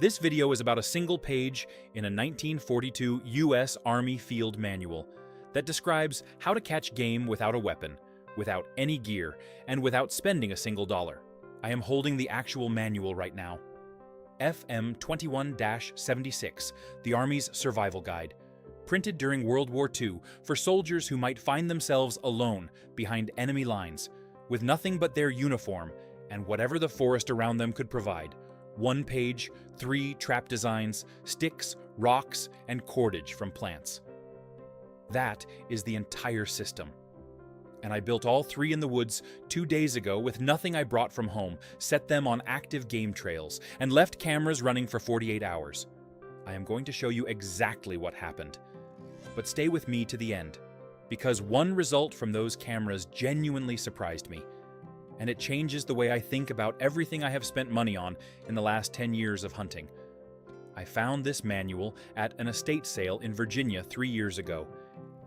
This video is about a single page in a 1942 U.S. Army Field Manual that describes how to catch game without a weapon, without any gear, and without spending a single dollar. I am holding the actual manual right now. FM 21-76, the Army's Survival Guide, printed during World War II for soldiers who might find themselves alone behind enemy lines, with nothing but their uniform and whatever the forest around them could provide. One page, 3 trap designs, sticks, rocks, and cordage from plants. That is the entire system. And I built all 3 in the woods 2 days ago with nothing I brought from home, set them on active game trails, and left cameras running for 48 hours. I am going to show you exactly what happened. But stay with me to the end, because one result from those cameras genuinely surprised me, and it changes the way I think about everything I have spent money on in the last 10 years of hunting. I found this manual at an estate sale in Virginia 3 years ago,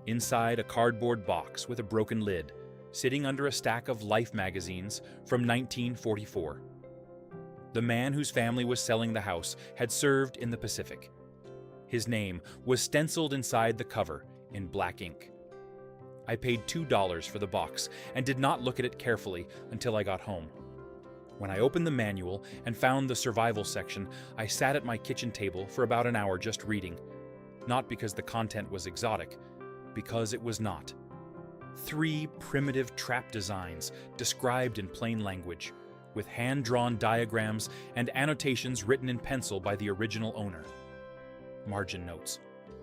inside a cardboard box with a broken lid, sitting under a stack of Life magazines from 1944. The man whose family was selling the house had served in the Pacific. His name was stenciled inside the cover in black ink. I paid $2 for the box and did not look at it carefully until I got home. When I opened the manual and found the survival section, I sat at my kitchen table for about an hour just reading. Not because the content was exotic, because it was not. 3 primitive trap designs described in plain language, with hand-drawn diagrams and annotations written in pencil by the original owner. Margin notes.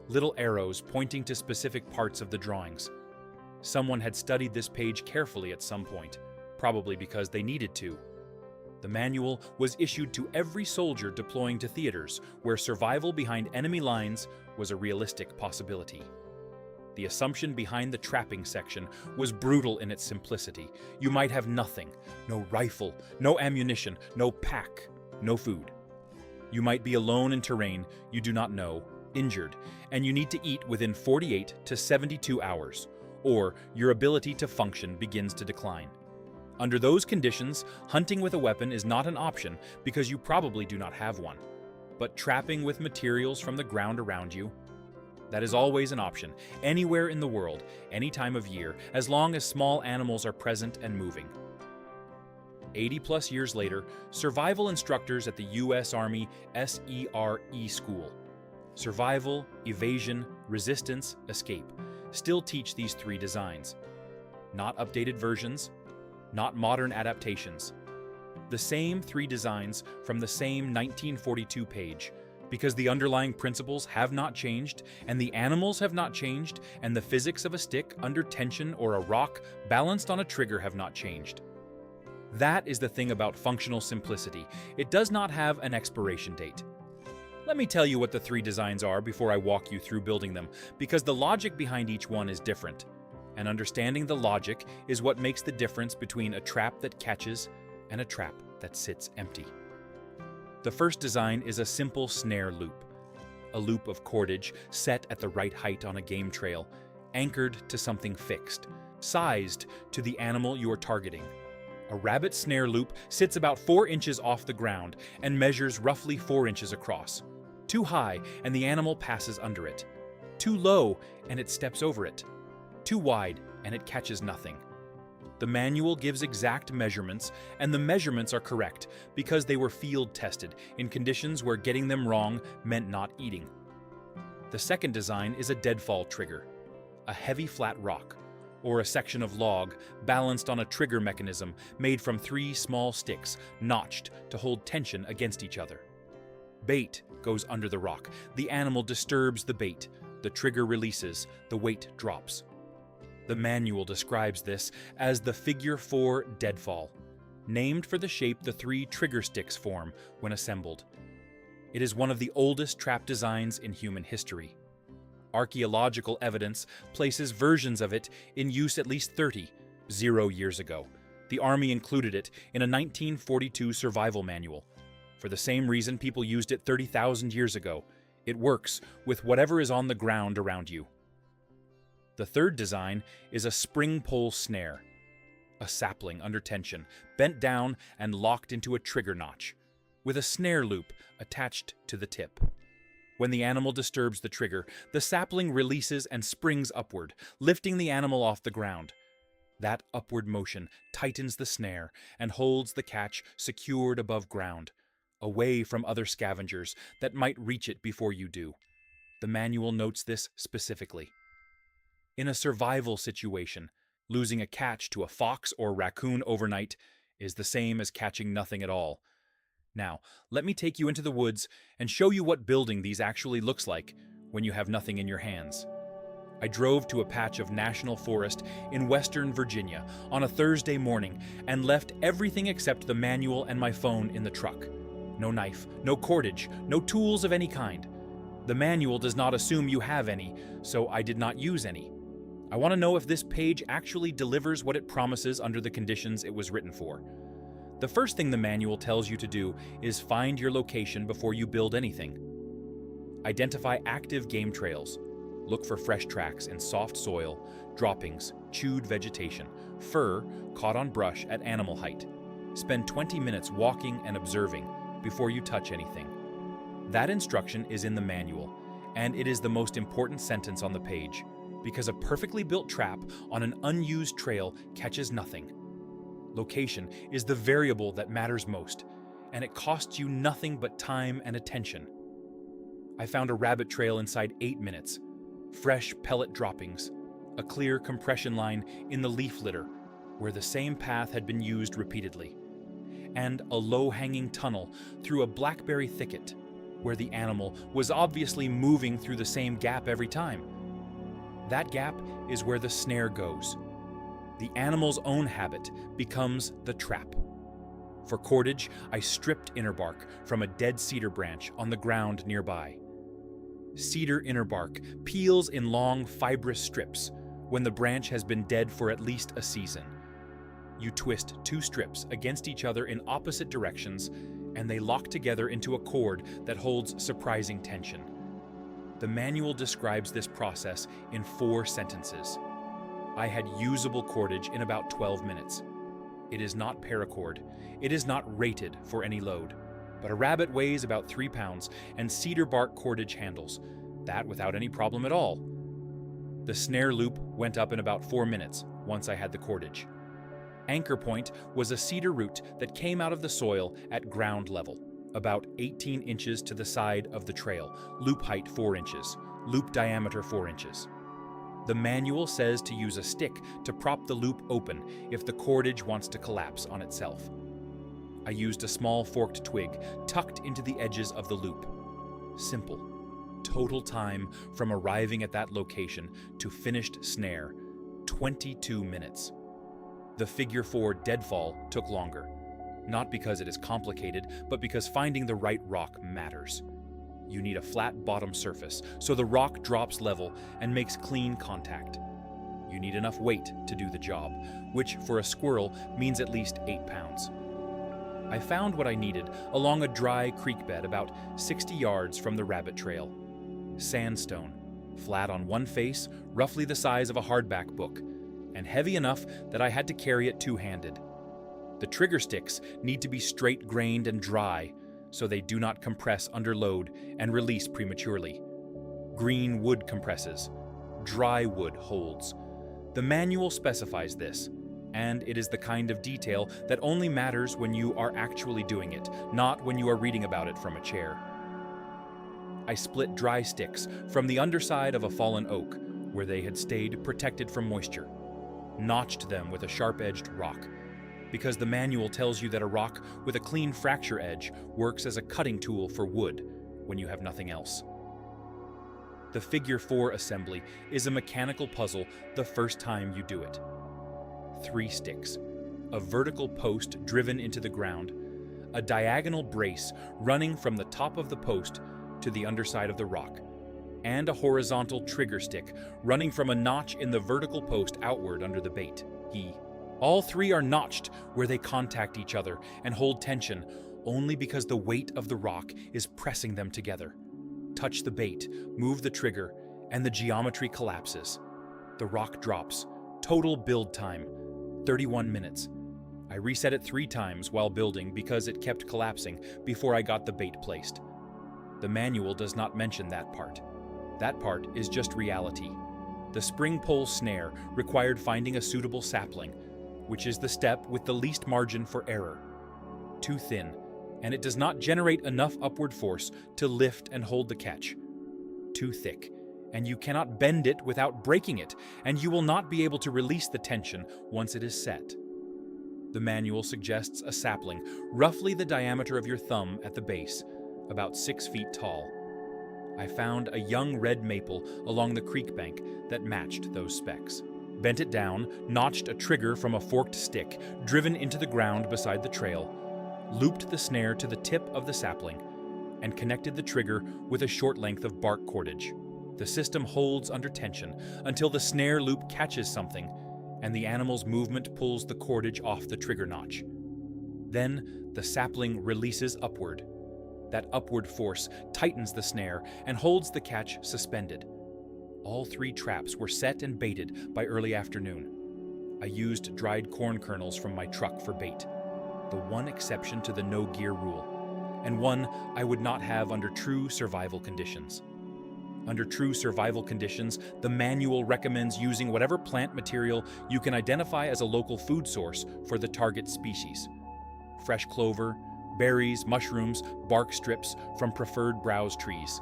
Little arrows pointing to specific parts of the drawings. Someone had studied this page carefully at some point, probably because they needed to. The manual was issued to every soldier deploying to theaters where survival behind enemy lines was a realistic possibility. The assumption behind the trapping section was brutal in its simplicity. You might have nothing, no rifle, no ammunition, no pack, no food. You might be alone in terrain you do not know, injured, and you need to eat within 48 to 72 hours, or your ability to function begins to decline. Under those conditions, hunting with a weapon is not an option because you probably do not have one. But trapping with materials from the ground around you, that is always an option, anywhere in the world, any time of year, as long as small animals are present and moving. 80+ years later, survival instructors at the U.S. Army SERE School, Survival, Evasion, Resistance, Escape, still teach these 3 designs. Not updated versions, not modern adaptations. The same 3 designs from the same 1942 page, because the underlying principles have not changed, and the animals have not changed, and the physics of a stick under tension or a rock balanced on a trigger have not changed. That is the thing about functional simplicity. It does not have an expiration date. Let me tell you what the 3 designs are before I walk you through building them, because the logic behind each one is different. And understanding the logic is what makes the difference between a trap that catches and a trap that sits empty. The first design is a simple snare loop. A loop of cordage set at the right height on a game trail, anchored to something fixed, sized to the animal you are targeting. A rabbit snare loop sits about 4 inches off the ground and measures roughly 4 inches across. Too high, and the animal passes under it. Too low, and it steps over it. Too wide, and it catches nothing. The manual gives exact measurements, and the measurements are correct because they were field tested in conditions where getting them wrong meant not eating. The second design is a deadfall trigger, a heavy flat rock, or a section of log balanced on a trigger mechanism made from 3 small sticks notched to hold tension against each other. Bait goes under the rock. The animal disturbs the bait. The trigger releases. The weight drops. The manual describes this as the Figure 4 deadfall, named for the shape the 3 trigger sticks form when assembled. It is one of the oldest trap designs in human history. Archaeological evidence places versions of it in use at least 0 years ago. The Army included it in a 1942 survival manual. For the same reason people used it 30,000 years ago. It works with whatever is on the ground around you. The third design is a spring pole snare, a sapling under tension, bent down and locked into a trigger notch. with a snare loop attached to the tip. When the animal disturbs the trigger, the sapling releases and springs upward, lifting the animal off the ground. That upward motion tightens the snare and holds the catch secured above ground, away from other scavengers that might reach it before you do. The manual notes this specifically. In a survival situation, losing a catch to a fox or raccoon overnight is the same as catching nothing at all. Now, let me take you into the woods and show you what building these actually looks like when you have nothing in your hands. I drove to a patch of national forest in western Virginia on a Thursday morning and left everything except the manual and my phone in the truck. No knife, no cordage, no tools of any kind. The manual does not assume you have any, so I did not use any. I want to know if this page actually delivers what it promises under the conditions it was written for. The first thing the manual tells you to do is find your location before you build anything. Identify active game trails. Look for fresh tracks in soft soil, droppings, chewed vegetation, fur caught on brush at animal height. Spend 20 minutes walking and observing before you touch anything. That instruction is in the manual, and it is the most important sentence on the page, because a perfectly built trap on an unused trail catches nothing. Location is the variable that matters most, and it costs you nothing but time and attention. I found a rabbit trail inside 8 minutes. Fresh pellet droppings, a clear compression line in the leaf litter where the same path had been used repeatedly, and a low-hanging tunnel through a blackberry thicket where the animal was obviously moving through the same gap every time. That gap is where the snare goes. The animal's own habit becomes the trap. For cordage, I stripped inner bark from a dead cedar branch on the ground nearby. Cedar inner bark peels in long, fibrous strips when the branch has been dead for at least a season. You twist 2 strips against each other in opposite directions, and they lock together into a cord that holds surprising tension. The manual describes this process in 4 sentences. I had usable cordage in about 12 minutes. It is not paracord. It is not rated for any load. But a rabbit weighs about 3 pounds, and cedar bark cordage handles that without any problem at all. The snare loop went up in about 4 minutes once I had the cordage. Anchor point was a cedar root that came out of the soil at ground level, about 18 inches to the side of the trail, loop height 4 inches, loop diameter 4 inches. The manual says to use a stick to prop the loop open if the cordage wants to collapse on itself. I used a small forked twig tucked into the edges of the loop. Simple. Total time from arriving at that location to finished snare, 22 minutes. The figure 4 deadfall took longer, not because it is complicated, but because finding the right rock matters. You need a flat bottom surface so the rock drops level and makes clean contact. You need enough weight to do the job, which for a squirrel means at least 8 pounds. I found what I needed along a dry creek bed about 60 yards from the rabbit trail. Sandstone, flat on one face, roughly the size of a hardback book, and heavy enough that I had to carry it two-handed. The trigger sticks need to be straight-grained and dry so they do not compress under load and release prematurely. Green wood compresses. Dry wood holds. The manual specifies this, and it is the kind of detail that only matters when you are actually doing it, not when you are reading about it from a chair. I split dry sticks from the underside of a fallen oak, where they had stayed protected from moisture, notched them with a sharp-edged rock, because the manual tells you that a rock with a clean fracture edge works as a cutting tool for wood when you have nothing else. The figure 4 assembly is a mechanical puzzle the first time you do it. 3 sticks, a vertical post driven into the ground, a diagonal brace running from the top of the post to the underside of the rock, and a horizontal trigger stick running from a notch in the vertical post outward under the bait. All 3 are notched where they contact each other and hold tension only because the weight of the rock is pressing them together. Touch the bait, move the trigger, and the geometry collapses. The rock drops. Total build time, 31 minutes. I reset it 3 times while building because it kept collapsing before I got the bait placed. The manual does not mention that part. That part is just reality. The spring pole snare required finding a suitable sapling, which is the step with the least margin for error. Too thin, and it does not generate enough upward force to lift and hold the catch. Too thick, and you cannot bend it without breaking it, and you will not be able to release the tension once it is set. The manual suggests a sapling, roughly the diameter of your thumb at the base, about 6 feet tall. I found a young red maple along the creek bank that matched those specs. Bent it down, notched a trigger from a forked stick driven into the ground beside the trail, looped the snare to the tip of the sapling, and connected the trigger with a short length of bark cordage. The system holds under tension until the snare loop catches something and the animal's movement pulls the cordage off the trigger notch. Then the sapling releases upward. That upward force tightens the snare and holds the catch suspended. All 3 traps were set and baited by early afternoon. I used dried corn kernels from my truck for bait, the one exception to the no gear rule, and one I would not have under true survival conditions. Under true survival conditions, the manual recommends using whatever plant material you can identify as a local food source for the target species. Fresh clover, berries, mushrooms, bark strips from preferred browse trees.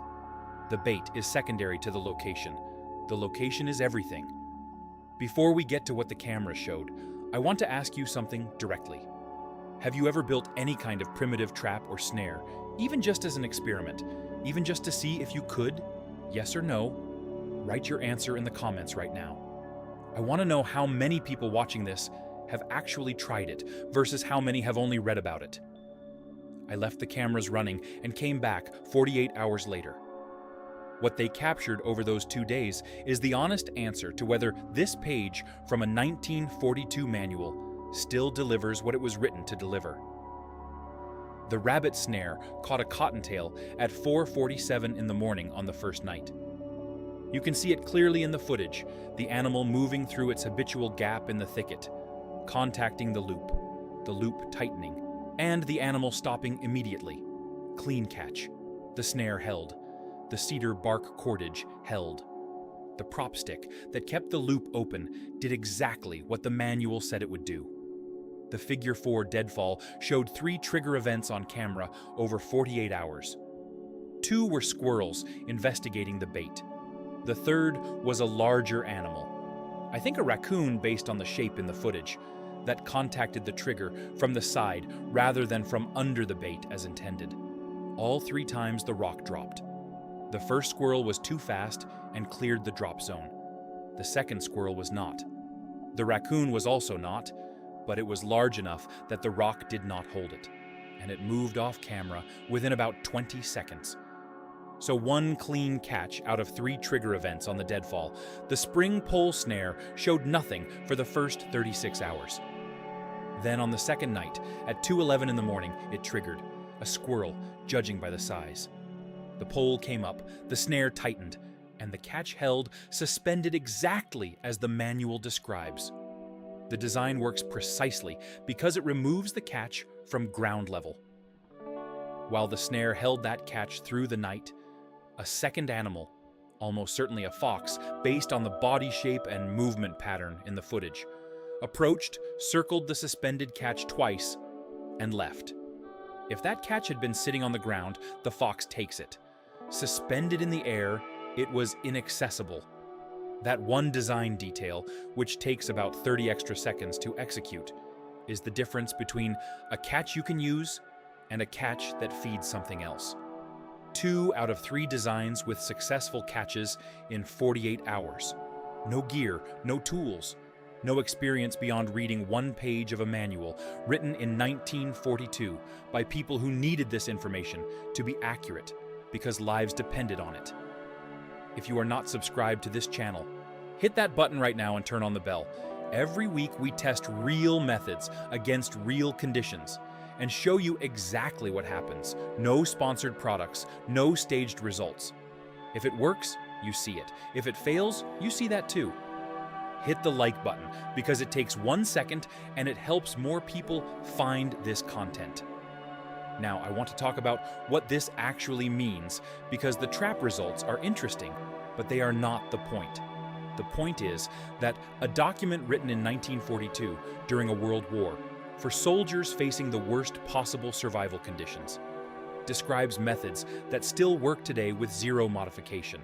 The bait is secondary to the location. The location is everything. Before we get to what the camera showed, I want to ask you something directly. Have you ever built any kind of primitive trap or snare, even just as an experiment, even just to see if you could? Yes or no? Write your answer in the comments right now. I want to know how many people watching this have actually tried it versus how many have only read about it. I left the cameras running and came back 48 hours later. What they captured over those 2 days is the honest answer to whether this page from a 1942 manual still delivers what it was written to deliver. The rabbit snare caught a cottontail at 4:47 in the morning on the first night. You can see it clearly in the footage, the animal moving through its habitual gap in the thicket, contacting the loop tightening, and the animal stopping immediately. Clean catch. The snare held. The cedar bark cordage held. The prop stick that kept the loop open did exactly what the manual said it would do. The figure 4 deadfall showed 3 trigger events on camera over 48 hours. 2 were squirrels investigating the bait. The 3rd was a larger animal, I think a raccoon based on the shape in the footage, that contacted the trigger from the side rather than from under the bait as intended. All 3 times the rock dropped. The first squirrel was too fast and cleared the drop zone. The second squirrel was not. The raccoon was also not, but it was large enough that the rock did not hold it, and it moved off camera within about 20 seconds. So 1 clean catch out of 3 trigger events on the deadfall. The spring pole snare showed nothing for the first 36 hours. Then on the second night, at 2:11 in the morning, it triggered. A squirrel, judging by the size. The pole came up, the snare tightened, and the catch held, suspended exactly as the manual describes. The design works precisely because it removes the catch from ground level. While the snare held that catch through the night, a second animal, almost certainly a fox based on the body shape and movement pattern in the footage, approached, circled the suspended catch twice, and left. If that catch had been sitting on the ground, the fox takes it. Suspended in the air, it was inaccessible. That one design detail, which takes about 30 extra seconds to execute, is the difference between a catch you can use and a catch that feeds something else. 2 out of 3 designs with successful catches in 48 hours. No gear, no tools, no experience beyond reading 1 page of a manual written in 1942 by people who needed this information to be accurate because lives depended on it. If you are not subscribed to this channel, hit that button right now and turn on the bell. Every week we test real methods against real conditions and show you exactly what happens. No sponsored products, no staged results. If it works, you see it. If it fails, you see that too. hit the like button because it takes 1 second and it helps more people find this content. Now, I want to talk about what this actually means because the trap results are interesting, but they are not the point. The point is that a document written in 1942 during a world war for soldiers facing the worst possible survival conditions describes methods that still work today with zero modification.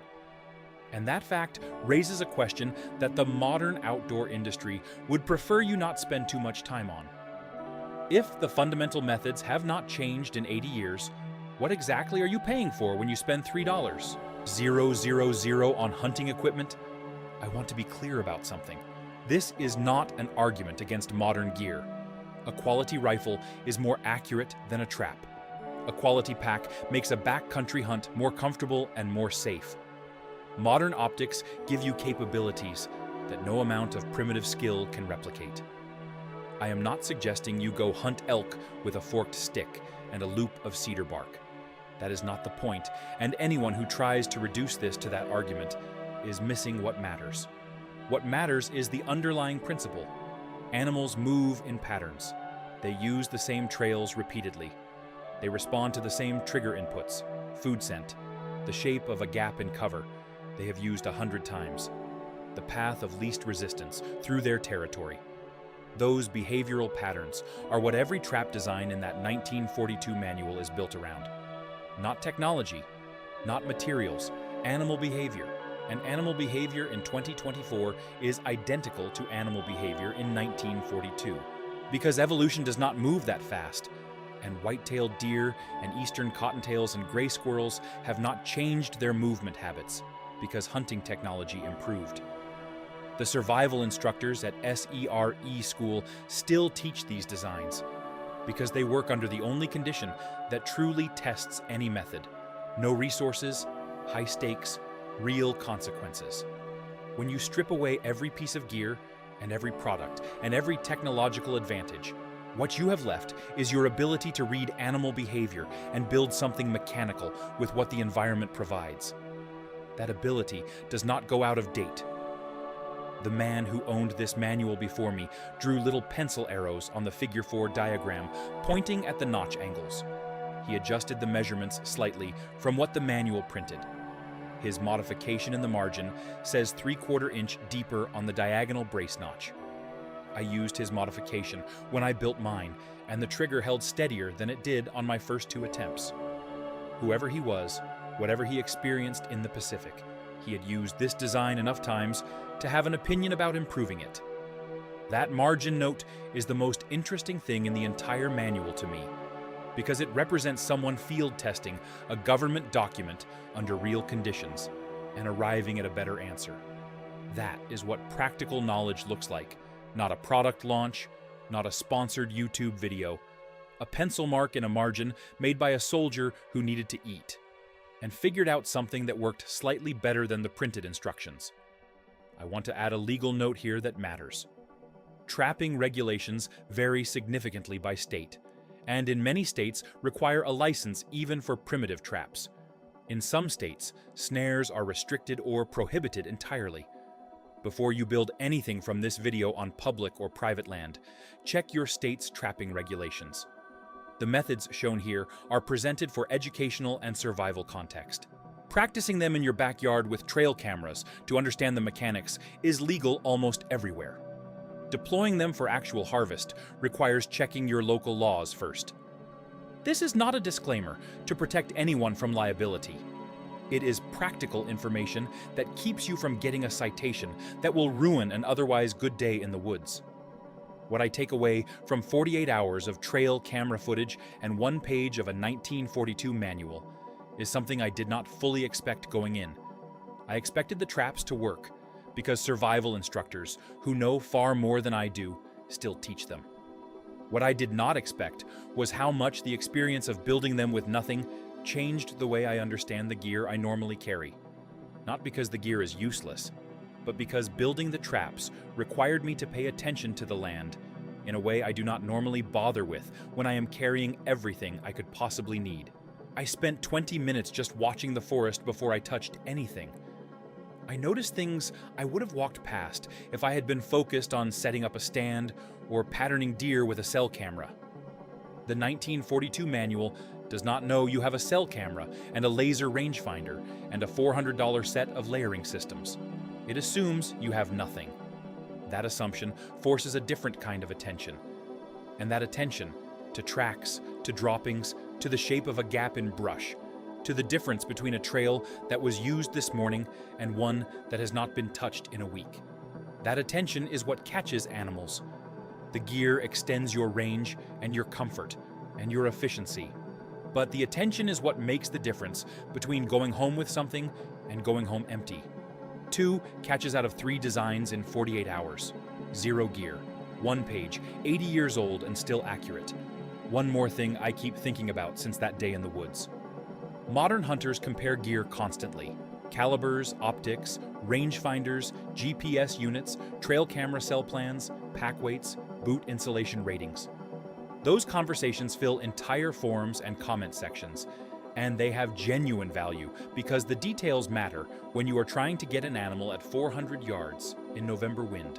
And that fact raises a question that the modern outdoor industry would prefer you not spend too much time on. If the fundamental methods have not changed in 80 years, what exactly are you paying for when you spend $3,000 on hunting equipment? I want to be clear about something. This is not an argument against modern gear. A quality rifle is more accurate than a trap. A quality pack makes a backcountry hunt more comfortable and more safe. Modern optics give you capabilities that no amount of primitive skill can replicate. I am not suggesting you go hunt elk with a forked stick and a loop of cedar bark. That is not the point, and anyone who tries to reduce this to that argument is missing what matters. What matters is the underlying principle. Animals move in patterns. They use the same trails repeatedly. They respond to the same trigger inputs, food scent, the shape of a gap in cover they have used 100 times, the path of least resistance through their territory. Those behavioral patterns are what every trap design in that 1942 manual is built around. Not technology, not materials, animal behavior. And animal behavior in 2024 is identical to animal behavior in 1942. Because evolution does not move that fast, and white-tailed deer and eastern cottontails and gray squirrels have not changed their movement habits because hunting technology improved. The survival instructors at SERE school still teach these designs because they work under the only condition that truly tests any method. No resources, high stakes, real consequences. When you strip away every piece of gear and every product and every technological advantage, what you have left is your ability to read animal behavior and build something mechanical with what the environment provides. That ability does not go out of date. The man who owned this manual before me drew little pencil arrows on the Figure 4 diagram, pointing at the notch angles. He adjusted the measurements slightly from what the manual printed. His modification in the margin says 3/4 inch deeper on the diagonal brace notch. I used his modification when I built mine, and the trigger held steadier than it did on my first 2 attempts. Whoever he was, whatever he experienced in the Pacific, he had used this design enough times to have an opinion about improving it. That margin note is the most interesting thing in the entire manual to me, because it represents someone field testing a government document under real conditions and arriving at a better answer. That is what practical knowledge looks like, not a product launch, not a sponsored YouTube video, a pencil mark in a margin made by a soldier who needed to eat, and figured out something that worked slightly better than the printed instructions. I want to add a legal note here that matters. Trapping regulations vary significantly by state, and in many states require a license even for primitive traps. In some states, snares are restricted or prohibited entirely. Before you build anything from this video on public or private land, check your state's trapping regulations. The methods shown here are presented for educational and survival context. Practicing them in your backyard with trail cameras to understand the mechanics is legal almost everywhere. Deploying them for actual harvest requires checking your local laws first. This is not a disclaimer to protect anyone from liability. It is practical information that keeps you from getting a citation that will ruin an otherwise good day in the woods. What I take away from 48 hours of trail camera footage and 1 page of a 1942 manual is something I did not fully expect going in. I expected the traps to work because survival instructors, who know far more than I do, still teach them. What I did not expect was how much the experience of building them with nothing changed the way I understand the gear I normally carry. Not because the gear is useless, but because building the traps required me to pay attention to the land in a way I do not normally bother with when I am carrying everything I could possibly need. I spent 20 minutes just watching the forest before I touched anything. I noticed things I would have walked past if I had been focused on setting up a stand or patterning deer with a cell camera. The 1942 manual does not know you have a cell camera and a laser rangefinder and a $400 set of layering systems. It assumes you have nothing. That assumption forces a different kind of attention. And that attention to tracks, to droppings, to the shape of a gap in brush, to the difference between a trail that was used this morning and one that has not been touched in a week. That attention is what catches animals. The gear extends your range and your comfort and your efficiency. But the attention is what makes the difference between going home with something and going home empty. 2 catches out of 3 designs in 48 hours. 0 gear. 1 page, 80 years old and still accurate. One more thing I keep thinking about since that day in the woods. Modern hunters compare gear constantly. Calibers, optics, rangefinders, GPS units, trail camera cell plans, pack weights, boot insulation ratings. Those conversations fill entire forums and comment sections, and they have genuine value because the details matter when you are trying to get an animal at 400 yards in November wind.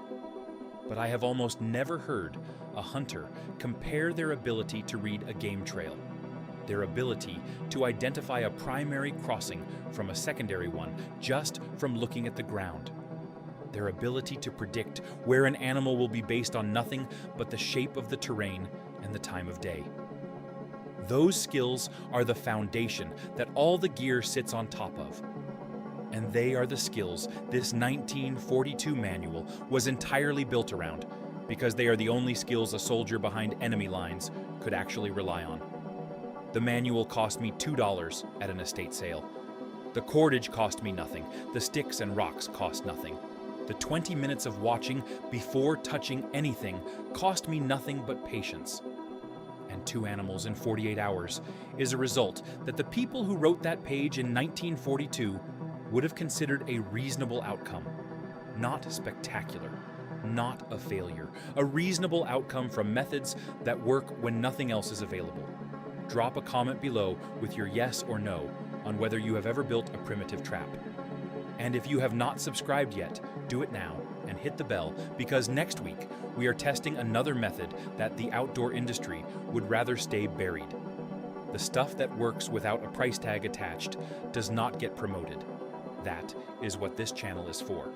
But I have almost never heard a hunter compare their ability to read a game trail, their ability to identify a primary crossing from a secondary one just from looking at the ground, their ability to predict where an animal will be based on nothing but the shape of the terrain and the time of day. Those skills are the foundation that all the gear sits on top of. And they are the skills this 1942 manual was entirely built around, because they are the only skills a soldier behind enemy lines could actually rely on. The manual cost me $2 at an estate sale. The cordage cost me nothing. The sticks and rocks cost nothing. The 20 minutes of watching before touching anything cost me nothing but patience. And 2 animals in 48 hours is a result that the people who wrote that page in 1942 would have considered a reasonable outcome. Not spectacular, not a failure. A reasonable outcome from methods that work when nothing else is available. Drop a comment below with your yes or no on whether you have ever built a primitive trap. And if you have not subscribed yet, do it now and hit the bell, because next week we are testing another method that the outdoor industry would rather stay buried. The stuff that works without a price tag attached does not get promoted. That is what this channel is for.